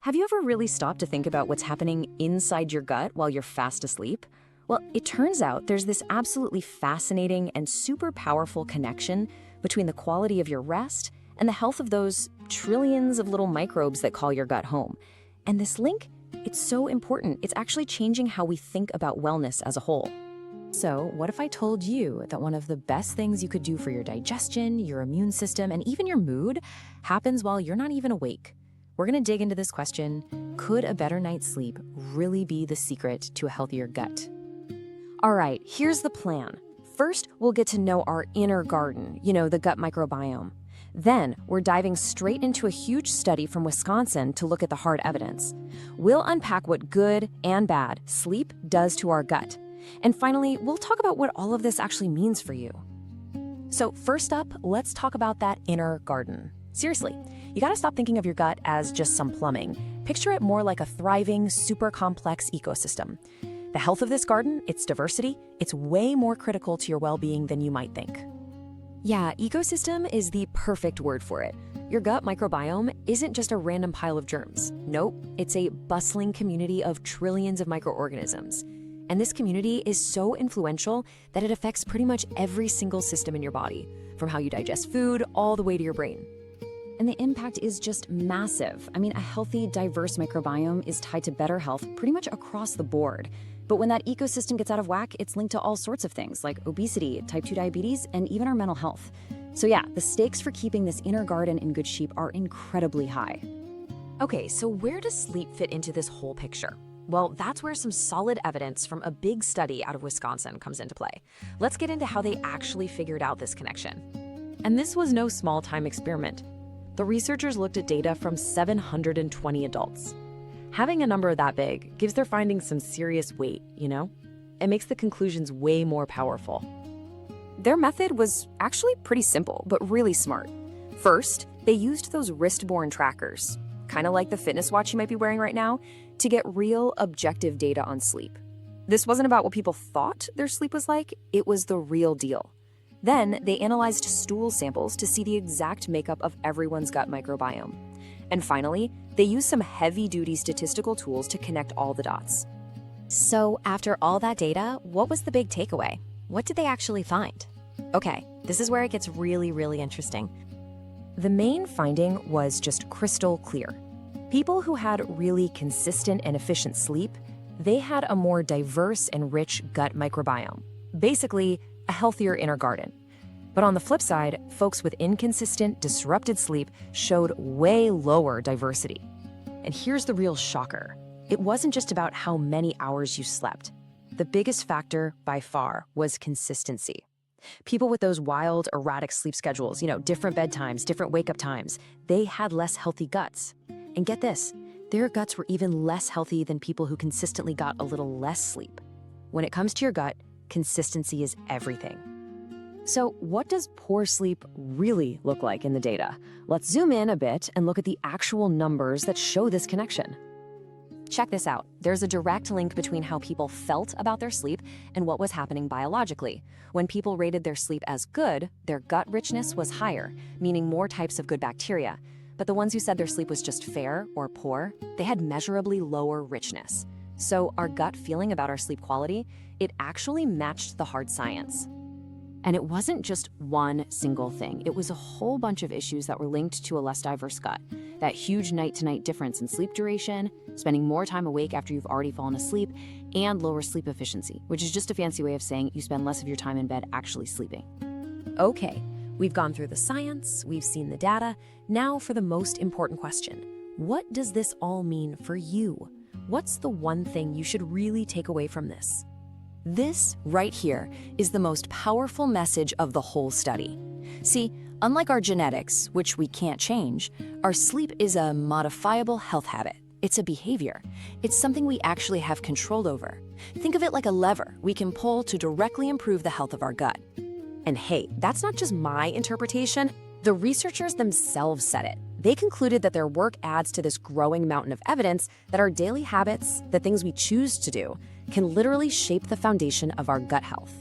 Have you ever really stopped to think about what's happening inside your gut while you're fast asleep? Well, it turns out there's this absolutely fascinating and super powerful connection between the quality of your rest and the health of those trillions of little microbes that call your gut home. And this link, it's so important. It's actually changing how we think about wellness as a whole. So, what if I told you that one of the best things you could do for your digestion, your immune system, and even your mood happens while you're not even awake? We're going to dig into this question: could a better night's sleep really be the secret to a healthier gut? All right, here's the plan. First, we'll get to know our inner garden, the gut microbiome. Then, we're diving straight into a huge study from Wisconsin to look at the hard evidence. We'll unpack what good and bad sleep does to our gut. And finally, we'll talk about what all of this actually means for you. So first up, let's talk about that inner garden. Seriously, you gotta stop thinking of your gut as just some plumbing. Picture it more like a thriving, super complex ecosystem. The health of this garden, its diversity, it's way more critical to your well-being than you might think. Yeah, ecosystem is the perfect word for it. Your gut microbiome isn't just a random pile of germs. Nope, it's a bustling community of trillions of microorganisms. And this community is so influential that it affects pretty much every single system in your body, from how you digest food all the way to your brain. And the impact is just massive. I mean, a healthy, diverse microbiome is tied to better health pretty much across the board. But when that ecosystem gets out of whack, it's linked to all sorts of things like obesity, type 2 diabetes, and even our mental health. So yeah, the stakes for keeping this inner garden in good shape are incredibly high. Okay, so where does sleep fit into this whole picture? Well, that's where some solid evidence from a big study out of Wisconsin comes into play. Let's get into how they actually figured out this connection. And this was no small-time experiment. The researchers looked at data from 720 adults. Having a number that big gives their findings some serious weight, It makes the conclusions way more powerful. Their method was actually pretty simple, but really smart. First, they used those wrist-borne trackers, kind of like the fitness watch you might be wearing right now, to get real objective data on sleep. This wasn't about what people thought their sleep was like, it was the real deal. Then they analyzed stool samples to see the exact makeup of everyone's gut microbiome. And finally, they used some heavy-duty statistical tools to connect all the dots. So after all that data, what was the big takeaway? What did they actually find? Okay, this is where it gets really, really interesting. The main finding was just crystal clear. People who had really consistent and efficient sleep, they had a more diverse and rich gut microbiome. Basically, a healthier inner garden. But on the flip side, folks with inconsistent, disrupted sleep showed way lower diversity. And here's the real shocker. It wasn't just about how many hours you slept. The biggest factor, by far, was consistency. People with those wild, erratic sleep schedules, different bedtimes, different wake-up times, they had less healthy guts. And get this, their guts were even less healthy than people who consistently got a little less sleep. When it comes to your gut, consistency is everything. So what does poor sleep really look like in the data? Let's zoom in a bit and look at the actual numbers that show this connection. Check this out. There's a direct link between how people felt about their sleep and what was happening biologically. When people rated their sleep as good, their gut richness was higher, meaning more types of good bacteria. But the ones who said their sleep was just fair or poor, they had measurably lower richness. So our gut feeling about our sleep quality, it actually matched the hard science. And it wasn't just one single thing. It was a whole bunch of issues that were linked to a less diverse gut. That huge night-to-night difference in sleep duration, spending more time awake after you've already fallen asleep, and lower sleep efficiency, which is just a fancy way of saying you spend less of your time in bed actually sleeping. Okay, we've gone through the science, we've seen the data. Now for the most important question. What does this all mean for you? What's the one thing you should really take away from this? This right here is the most powerful message of the whole study. See, unlike our genetics, which we can't change, our sleep is a modifiable health habit. It's a behavior. It's something we actually have control over. Think of it like a lever we can pull to directly improve the health of our gut. And hey, that's not just my interpretation. The researchers themselves said it. They concluded that their work adds to this growing mountain of evidence that our daily habits, the things we choose to do, can literally shape the foundation of our gut health.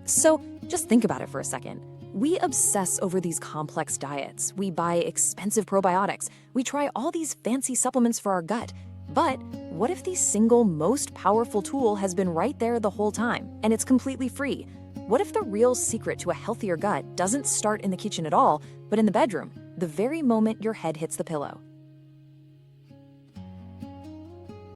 So just think about it for a second. We obsess over these complex diets. We buy expensive probiotics. We try all these fancy supplements for our gut. But what if the single most powerful tool has been right there the whole time, and it's completely free? What if the real secret to a healthier gut doesn't start in the kitchen at all, but in the bedroom, the very moment your head hits the pillow?